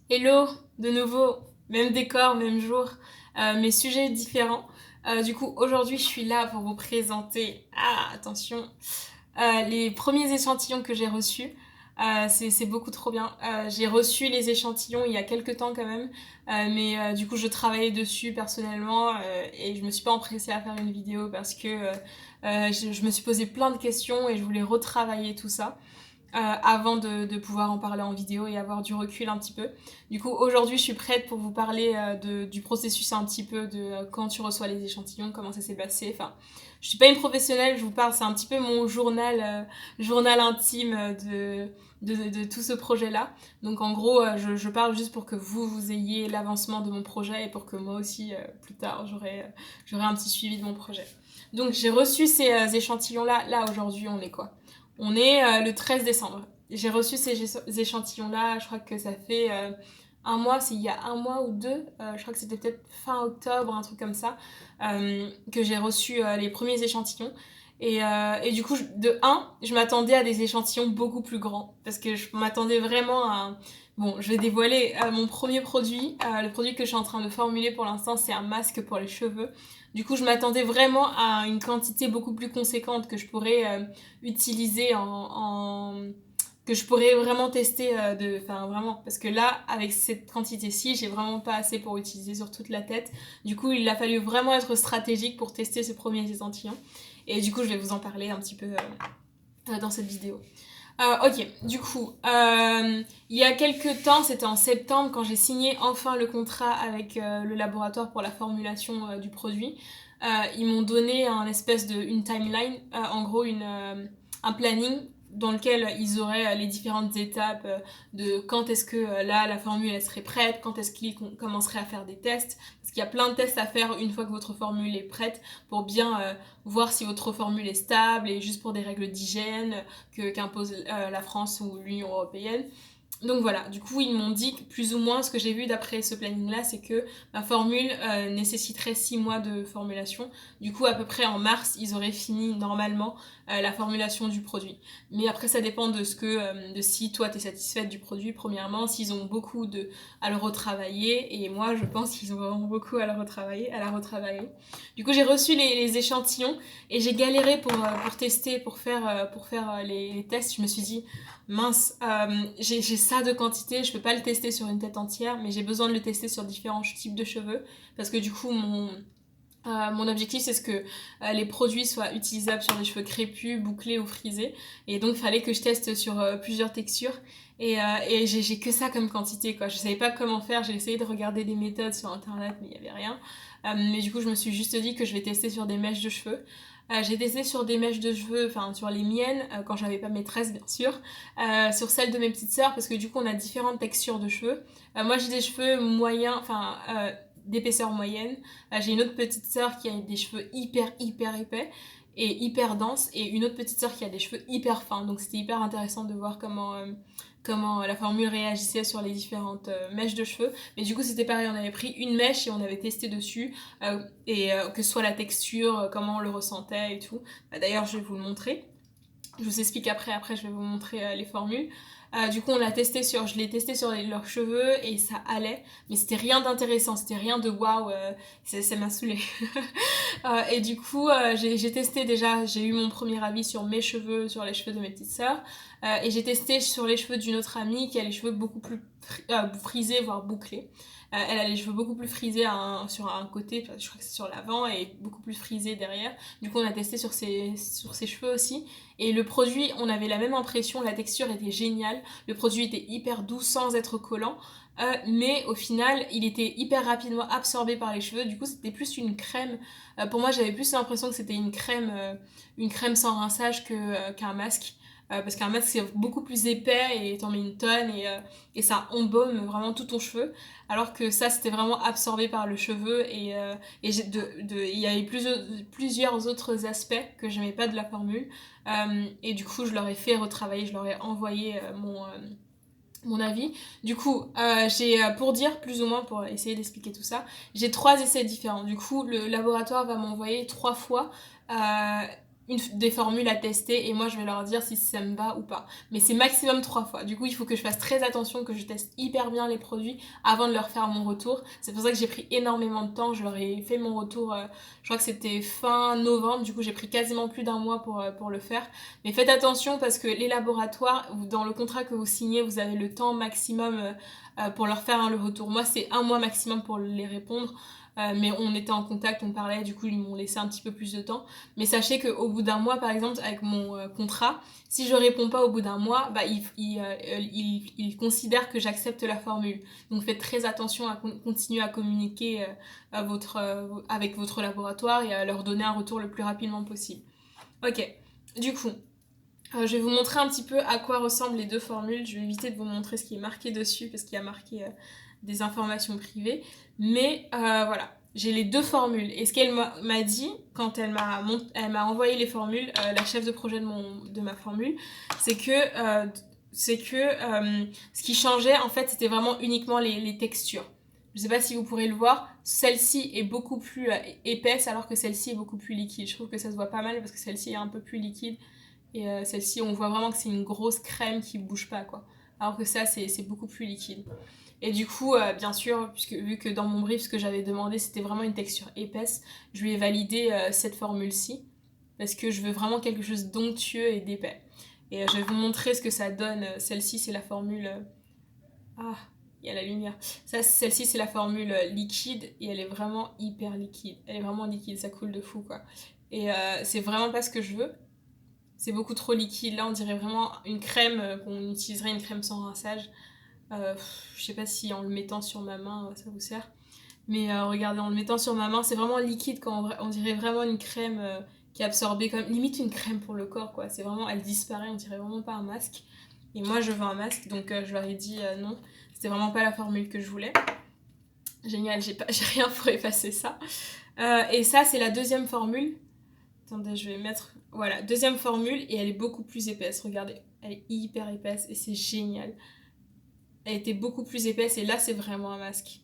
Hello, de nouveau, même décor, même jour, mais sujets différents. Du coup, aujourd'hui, je suis là pour vous présenter, attention, les premiers échantillons que j'ai reçus. C'est beaucoup trop bien. J'ai reçu les échantillons il y a quelques temps quand même, mais du coup, je travaillais dessus personnellement et je me suis pas empressée à faire une vidéo parce que je me suis posé plein de questions et je voulais retravailler tout ça avant de pouvoir en parler en vidéo et avoir du recul un petit peu. Du coup, aujourd'hui, je suis prête pour vous parler du processus un petit peu de quand tu reçois les échantillons, comment ça s'est passé. Enfin, je suis pas une professionnelle, je vous parle, c'est un petit peu mon journal intime de tout ce projet-là. Donc en gros, je parle juste pour que vous ayez l'avancement de mon projet et pour que moi aussi, plus tard, j'aurai un petit suivi de mon projet. Donc j'ai reçu ces échantillons-là. Là, aujourd'hui, on est quoi? On est le 13 décembre. J'ai reçu ces échantillons-là, je crois que ça fait un mois, c'est il y a un mois ou deux, je crois que c'était peut-être fin octobre, un truc comme ça, que j'ai reçu les premiers échantillons. Et du coup, de un, je m'attendais à des échantillons beaucoup plus grands, parce que je m'attendais vraiment à... Bon, je vais dévoiler mon premier produit. Le produit que je suis en train de formuler pour l'instant, c'est un masque pour les cheveux. Du coup, je m'attendais vraiment à une quantité beaucoup plus conséquente que je pourrais utiliser que je pourrais vraiment tester enfin vraiment parce que là avec cette quantité-ci j'ai vraiment pas assez pour utiliser sur toute la tête. Du coup il a fallu vraiment être stratégique pour tester ce premier échantillon et du coup je vais vous en parler un petit peu dans cette vidéo. Ok, du coup, il y a quelques temps, c'était en septembre, quand j'ai signé enfin le contrat avec le laboratoire pour la formulation du produit, ils m'ont donné une timeline, en gros un planning dans lequel ils auraient les différentes étapes de quand est-ce que là la formule elle serait prête, quand est-ce qu'ils commenceraient à faire des tests, parce qu'il y a plein de tests à faire une fois que votre formule est prête pour bien voir si votre formule est stable et juste pour des règles d'hygiène qu'impose la France ou l'Union européenne. Donc voilà, du coup ils m'ont dit que plus ou moins ce que j'ai vu d'après ce planning là, c'est que ma formule nécessiterait 6 mois de formulation. Du coup à peu près en mars ils auraient fini normalement la formulation du produit. Mais après ça dépend de si toi t'es satisfaite du produit premièrement, s'ils ont beaucoup à le retravailler et moi je pense qu'ils ont vraiment beaucoup à la retravailler. Du coup j'ai reçu les échantillons et j'ai galéré pour tester, pour faire les tests. Je me suis dit mince, j'ai ça de quantité, je peux pas le tester sur une tête entière, mais j'ai besoin de le tester sur différents types de cheveux, parce que du coup, mon objectif, c'est que les produits soient utilisables sur des cheveux crépus, bouclés ou frisés, et donc il fallait que je teste sur plusieurs textures, et j'ai que ça comme quantité, quoi. Je savais pas comment faire, j'ai essayé de regarder des méthodes sur internet, mais il y avait rien. Mais du coup, je me suis juste dit que je vais tester sur des mèches de cheveux. J'ai testé sur des mèches de cheveux, enfin sur les miennes, quand j'avais pas maîtresse bien sûr, sur celles de mes petites sœurs, parce que du coup on a différentes textures de cheveux. Moi j'ai des cheveux moyens, d'épaisseur moyenne. J'ai une autre petite sœur qui a des cheveux hyper épais et hyper denses, et une autre petite sœur qui a des cheveux hyper fins. Donc c'était hyper intéressant de voir comment la formule réagissait sur les différentes mèches de cheveux. Mais du coup, c'était pareil, on avait pris une mèche et on avait testé dessus, que ce soit la texture, comment on le ressentait et tout. D'ailleurs, je vais vous le montrer. Je vous explique après je vais vous montrer les formules. Du coup, je l'ai testé sur leurs cheveux et ça allait, mais c'était rien d'intéressant, c'était rien de waouh, ça m'a saoulé. Et du coup, j'ai testé déjà, j'ai eu mon premier avis sur mes cheveux, sur les cheveux de mes petites sœurs, et j'ai testé sur les cheveux d'une autre amie qui a les cheveux beaucoup plus frisés, voire bouclés. Elle a les cheveux beaucoup plus frisés sur un côté, je crois que c'est sur l'avant, et beaucoup plus frisés derrière. Du coup, on a testé sur ses cheveux aussi. Et le produit, on avait la même impression, la texture était géniale. Le produit était hyper doux sans être collant. Mais au final, il était hyper rapidement absorbé par les cheveux. Du coup, c'était plus une crème. Pour moi, j'avais plus l'impression que c'était une crème sans rinçage qu'un masque. Parce qu'un masque, c'est beaucoup plus épais et t'en mets une tonne et ça embaume vraiment tout ton cheveu. Alors que ça, c'était vraiment absorbé par le cheveu et il y avait plusieurs autres aspects que j'aimais pas de la formule. Et du coup, je leur ai fait retravailler, je leur ai envoyé mon avis. Du coup, pour dire plus ou moins, pour essayer d'expliquer tout ça, j'ai 3 essais différents. Du coup, le laboratoire va m'envoyer 3 fois des formules à tester et moi je vais leur dire si ça me va ou pas. Mais c'est maximum 3 fois. Du coup, il faut que je fasse très attention, que je teste hyper bien les produits avant de leur faire mon retour. C'est pour ça que j'ai pris énormément de temps. Je leur ai fait mon retour, je crois que c'était fin novembre. Du coup, j'ai pris quasiment plus d'un mois pour le faire. Mais faites attention parce que les laboratoires, dans le contrat que vous signez, vous avez le temps maximum pour leur faire le retour. Moi, c'est un mois maximum pour les répondre. Mais on était en contact, on parlait, du coup ils m'ont laissé un petit peu plus de temps. Mais sachez qu'au bout d'un mois, par exemple, avec mon contrat, si je réponds pas au bout d'un mois, bah, il considère que j'accepte la formule. Donc faites très attention à continuer à communiquer avec votre laboratoire et à leur donner un retour le plus rapidement possible. Ok, du coup, je vais vous montrer un petit peu à quoi ressemblent les deux formules. Je vais éviter de vous montrer ce qui est marqué dessus parce qu'il y a marqué des informations privées. Mais voilà, j'ai les deux formules. Et ce qu'elle m'a dit quand elle m'a envoyé les formules, la chef de projet de ma formule, c'est que ce qui changeait en fait c'était vraiment uniquement les textures. Je sais pas si vous pourrez le voir, celle-ci est beaucoup plus épaisse alors que celle-ci est beaucoup plus liquide. Je trouve que ça se voit pas mal parce que celle-ci est un peu plus liquide et celle-ci on voit vraiment que c'est une grosse crème qui bouge pas quoi. Alors que ça c'est beaucoup plus liquide. Et du coup, bien sûr, vu que dans mon brief, ce que j'avais demandé, c'était vraiment une texture épaisse, je lui ai validé cette formule-ci, parce que je veux vraiment quelque chose d'onctueux et d'épais. Et je vais vous montrer ce que ça donne. Celle-ci, c'est la formule... Ah, il y a la lumière. Celle-ci, c'est la formule liquide, et elle est vraiment hyper liquide. Elle est vraiment liquide, ça coule de fou, quoi. Et c'est vraiment pas ce que je veux. C'est beaucoup trop liquide. Là, on dirait vraiment une crème, qu'on utiliserait une crème sans rinçage. Je sais pas si en le mettant sur ma main ça vous sert, mais regardez, en le mettant sur ma main, c'est vraiment liquide quand on dirait vraiment une crème qui est absorbée, comme limite une crème pour le corps quoi. C'est vraiment, elle disparaît, on dirait vraiment pas un masque. Et moi je veux un masque, donc je leur ai dit non, c'était vraiment pas la formule que je voulais. Génial, j'ai rien pour effacer ça. Et ça c'est la deuxième formule. Attendez, je vais mettre, voilà, deuxième formule et elle est beaucoup plus épaisse. Regardez, elle est hyper épaisse et c'est génial. Elle était beaucoup plus épaisse et là c'est vraiment un masque.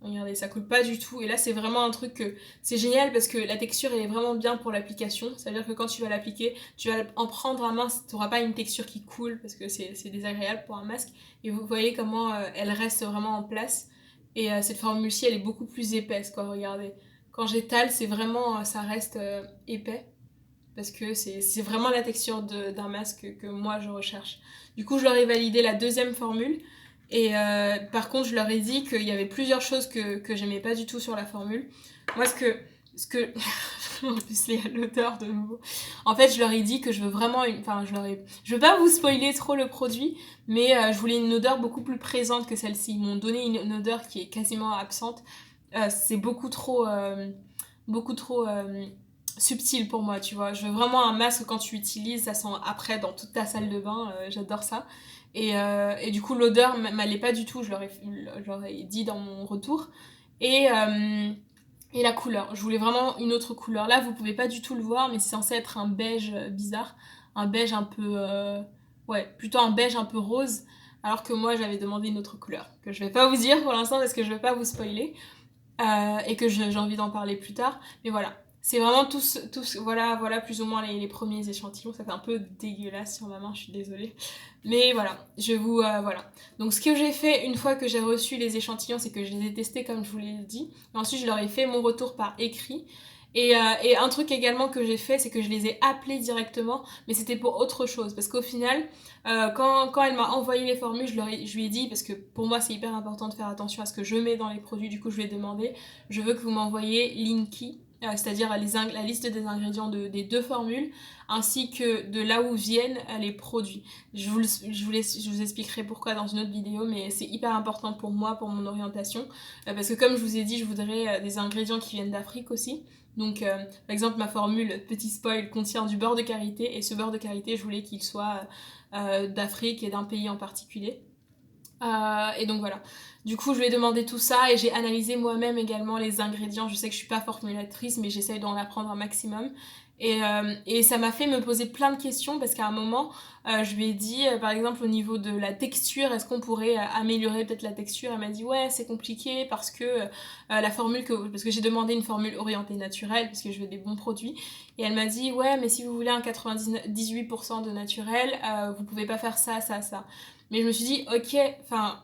Regardez, ça coule pas du tout et là c'est vraiment un truc que c'est génial parce que la texture elle est vraiment bien pour l'application. Ça veut dire que quand tu vas l'appliquer, tu vas en prendre un main, tu n'auras pas une texture qui coule parce que c'est désagréable pour un masque. Et vous voyez comment elle reste vraiment en place. Et cette formule-ci elle est beaucoup plus épaisse quoi, regardez. Quand j'étale, c'est vraiment, ça reste épais parce que c'est vraiment la texture d'un masque que moi je recherche. Du coup, je leur ai validé la deuxième formule. Et par contre, je leur ai dit qu'il y avait plusieurs choses que j'aimais pas du tout sur la formule. Moi, ce que en plus, l'odeur de nouveau. En fait, je leur ai dit que je veux vraiment je veux pas vous spoiler trop le produit, mais je voulais une odeur beaucoup plus présente que celle-ci. Ils m'ont donné une odeur qui est quasiment absente. C'est beaucoup trop subtil pour moi, tu vois. Je veux vraiment un masque quand tu l'utilises, ça sent après dans toute ta salle de bain, j'adore ça. Et du coup, l'odeur m'allait pas du tout, je leur ai dit dans mon retour. Et la couleur, je voulais vraiment une autre couleur. Là, vous pouvez pas du tout le voir, mais c'est censé être un beige bizarre. Un beige un peu... ouais, plutôt un beige un peu rose. Alors que moi, j'avais demandé une autre couleur. Que je vais pas vous dire pour l'instant parce que je vais pas vous spoiler. Et que j'ai envie d'en parler plus tard. Mais voilà, c'est vraiment tous voilà plus ou moins les premiers échantillons. Ça fait un peu dégueulasse sur ma main, je suis désolée. Mais voilà, voilà. Donc ce que j'ai fait une fois que j'ai reçu les échantillons, c'est que je les ai testés comme je vous l'ai dit. Et ensuite, je leur ai fait mon retour par écrit. Et un truc également que j'ai fait, c'est que je les ai appelés directement, mais c'était pour autre chose. Parce qu'au final, quand elle m'a envoyé les formules, je lui ai dit, parce que pour moi c'est hyper important de faire attention à ce que je mets dans les produits, du coup je lui ai demandé, je veux que vous m'envoyiez Linky, c'est-à-dire la liste des ingrédients des deux formules, ainsi que de là où viennent les produits. Je vous expliquerai pourquoi dans une autre vidéo, mais c'est hyper important pour moi, pour mon orientation, parce que comme je vous ai dit, je voudrais des ingrédients qui viennent d'Afrique aussi. Donc, par exemple, ma formule, petit spoil, contient du beurre de karité, et ce beurre de karité, je voulais qu'il soit d'Afrique et d'un pays en particulier. Et donc voilà. Du coup, je lui ai demandé tout ça et j'ai analysé moi-même également les ingrédients. Je sais que je suis pas formulatrice, mais j'essaye d'en apprendre un maximum. Et ça m'a fait me poser plein de questions parce qu'à un moment, je lui ai dit, par exemple, au niveau de la texture, est-ce qu'on pourrait améliorer peut-être la texture? Elle m'a dit, ouais, c'est compliqué parce que la formule que. Parce que j'ai demandé une formule orientée naturelle parce que je veux des bons produits. Et elle m'a dit, ouais, mais si vous voulez un 98% de naturel, vous pouvez pas faire ça, ça, ça. Mais je me suis dit, ok, enfin,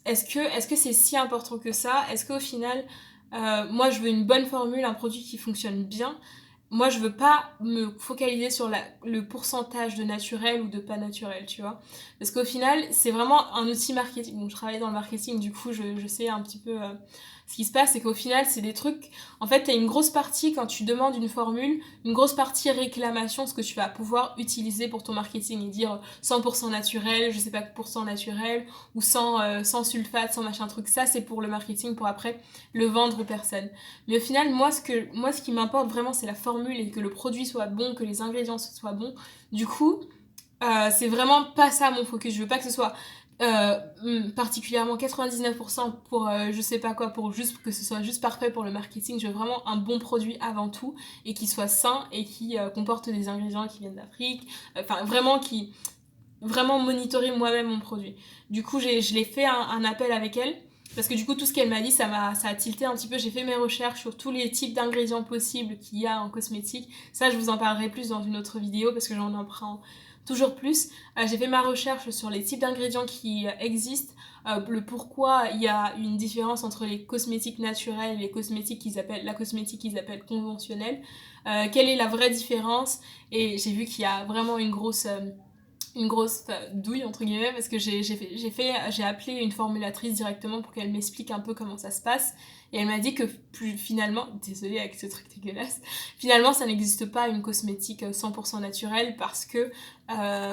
est-ce que c'est si important que ça? Est-ce qu'au final, moi je veux une bonne formule, un produit qui fonctionne bien? Moi je veux pas me focaliser sur le pourcentage de naturel ou de pas naturel, tu vois? Parce qu'au final, c'est vraiment un outil marketing. Donc je travaille dans le marketing, du coup je sais un petit peu ce qui se passe, c'est qu'au final, c'est des trucs. En fait, t'as une grosse partie quand tu demandes une formule, une grosse partie réclamation, ce que tu vas pouvoir utiliser pour ton marketing et dire 100% naturel, je sais pas, pourcent naturel, ou sans sulfate, sans machin truc. Ça, c'est pour le marketing, pour après le vendre aux personnes. Mais au final, ce qui m'importe vraiment, c'est la formule et que le produit soit bon, que les ingrédients soient bons. Du coup, c'est vraiment pas ça mon focus. Je veux pas que ce soit particulièrement 99% pour je sais pas quoi, pour juste que ce soit juste parfait pour le marketing. Je veux vraiment un bon produit avant tout et qui soit sain et qui comporte des ingrédients qui viennent d'Afrique. Enfin, vraiment monitorer moi-même mon produit. Du coup, je l'ai fait un appel avec elle. Parce que du coup, tout ce qu'elle m'a dit, ça a tilté un petit peu. J'ai fait mes recherches sur tous les types d'ingrédients possibles qu'il y a en cosmétique. Ça, je vous en parlerai plus dans une autre vidéo parce que j'en apprends toujours plus. J'ai fait ma recherche sur les types d'ingrédients qui existent, le pourquoi il y a une différence entre les cosmétiques naturels et les cosmétiques la cosmétique qu'ils appellent conventionnelle. Quelle est la vraie différence? Et j'ai vu qu'il y a vraiment une grosse douille entre guillemets parce que j'ai appelé une formulatrice directement pour qu'elle m'explique un peu comment ça se passe et elle m'a dit que finalement, désolée avec ce truc dégueulasse, finalement ça n'existe pas une cosmétique 100% naturelle parce que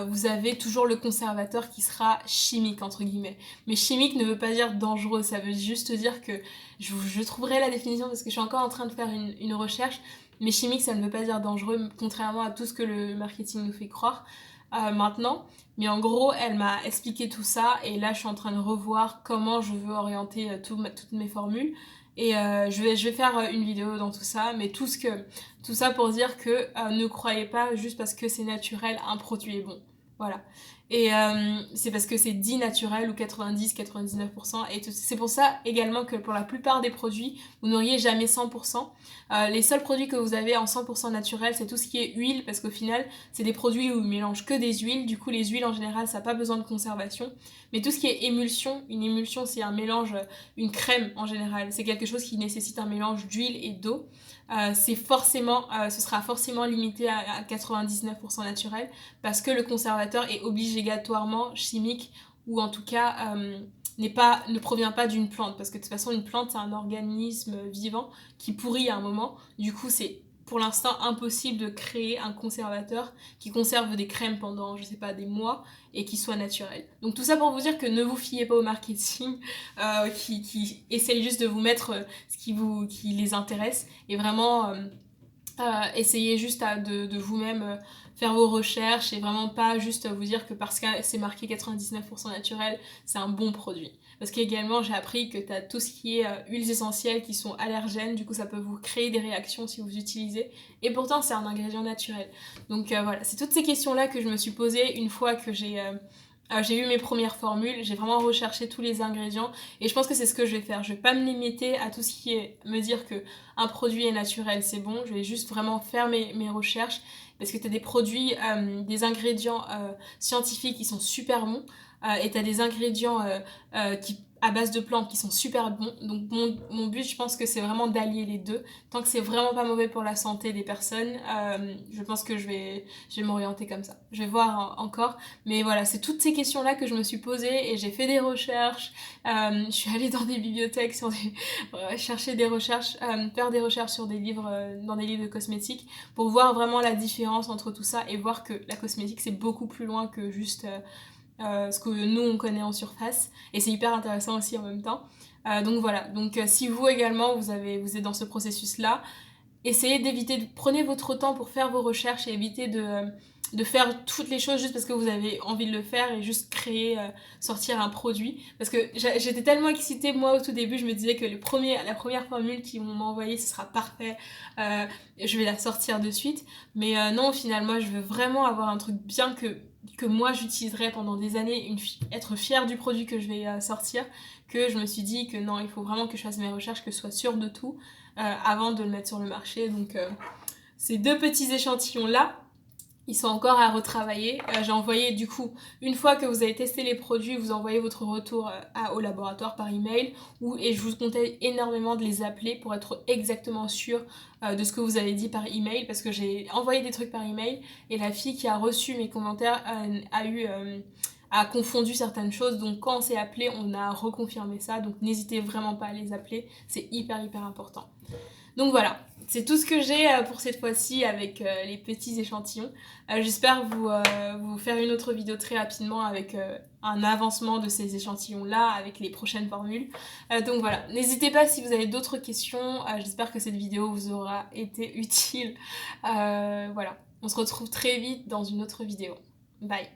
vous avez toujours le conservateur qui sera chimique entre guillemets. Mais chimique ne veut pas dire dangereux, ça veut juste dire que je trouverai la définition parce que je suis encore en train de faire une recherche, mais chimique ça ne veut pas dire dangereux contrairement à tout ce que le marketing nous fait croire maintenant. Mais en gros, elle m'a expliqué tout ça et là, je suis en train de revoir comment je veux orienter toutes mes formules. Et je vais faire une vidéo dans tout ça, mais tout ça pour dire que ne croyez pas juste parce que c'est naturel, un produit est bon. Voilà. Et c'est parce que c'est dit naturel ou 90-99%. Et c'est pour ça également que pour la plupart des produits, vous n'auriez jamais 100%. Les seuls produits que vous avez en 100% naturel, c'est tout ce qui est huile, parce qu'au final, c'est des produits où ils mélangent que des huiles. Du coup, les huiles en général, ça n'a pas besoin de conservation. Mais tout ce qui est émulsion, une émulsion, c'est un mélange, une crème en général. C'est quelque chose qui nécessite un mélange d'huile et d'eau. Ce sera forcément limité à 99% naturel parce que le conservateur est obligatoirement chimique ou en tout cas ne provient pas d'une plante parce que de toute façon une plante c'est un organisme vivant qui pourrit à un moment. Du coup c'est pour l'instant impossible de créer un conservateur qui conserve des crèmes pendant, je sais pas, des mois et qui soit naturel. Donc tout ça pour vous dire que ne vous fiez pas au marketing qui essaye juste de vous mettre qui les intéresse et vraiment essayez juste de vous-même faire vos recherches et vraiment pas juste vous dire que parce que c'est marqué 99% naturel, c'est un bon produit. Parce qu'également, j'ai appris que tu as tout ce qui est huiles essentielles qui sont allergènes, du coup ça peut vous créer des réactions si vous utilisez, et pourtant c'est un ingrédient naturel. Donc voilà, c'est toutes ces questions-là que je me suis posées une fois que j'ai eu mes premières formules, j'ai vraiment recherché tous les ingrédients et je pense que c'est ce que je vais faire. Je vais pas me limiter à tout ce qui est me dire que un produit est naturel, c'est bon. Je vais juste vraiment faire mes recherches parce que tu as des produits, des ingrédients scientifiques qui sont super bons et tu as des ingrédients à base de plantes qui sont super bons. Donc mon but, je pense que c'est vraiment d'allier les deux. Tant que c'est vraiment pas mauvais pour la santé des personnes, je pense que je vais m'orienter comme ça. Je vais voir encore. Mais voilà, c'est toutes ces questions-là que je me suis posées et j'ai fait des recherches. Je suis allée dans des bibliothèques chercher des recherches, faire des recherches sur des livres, dans des livres de cosmétiques pour voir vraiment la différence entre tout ça et voir que la cosmétique c'est beaucoup plus loin que juste ce que nous on connaît en surface et c'est hyper intéressant aussi en même temps. Donc voilà, donc si vous également vous êtes dans ce processus là, essayez d'éviter, prenez votre temps pour faire vos recherches et évitez de faire toutes les choses juste parce que vous avez envie de le faire et juste créer, sortir un produit. Parce que j'étais tellement excitée, moi, au tout début, je me disais que la première formule qu'ils vont m'envoyer, ce sera parfait, je vais la sortir de suite. Mais non, finalement, je veux vraiment avoir un truc bien que moi j'utiliserai pendant des années, être fière du produit que je vais sortir, que je me suis dit que non, il faut vraiment que je fasse mes recherches, que je sois sûre de tout avant de le mettre sur le marché. Donc ces 2 petits échantillons là, ils sont encore à retravailler. J'ai envoyé du coup, une fois que vous avez testé les produits, vous envoyez votre retour au laboratoire par email, et je vous conseille énormément de les appeler pour être exactement sûr de ce que vous avez dit par email, parce que j'ai envoyé des trucs par email et la fille qui a reçu mes commentaires a confondu certaines choses, donc quand on s'est appelé, on a reconfirmé ça, donc n'hésitez vraiment pas à les appeler, c'est hyper important. Donc voilà, c'est tout ce que j'ai pour cette fois-ci avec les petits échantillons. J'espère vous faire une autre vidéo très rapidement avec un avancement de ces échantillons-là, avec les prochaines formules. Donc voilà, n'hésitez pas si vous avez d'autres questions. J'espère que cette vidéo vous aura été utile. Voilà, on se retrouve très vite dans une autre vidéo. Bye.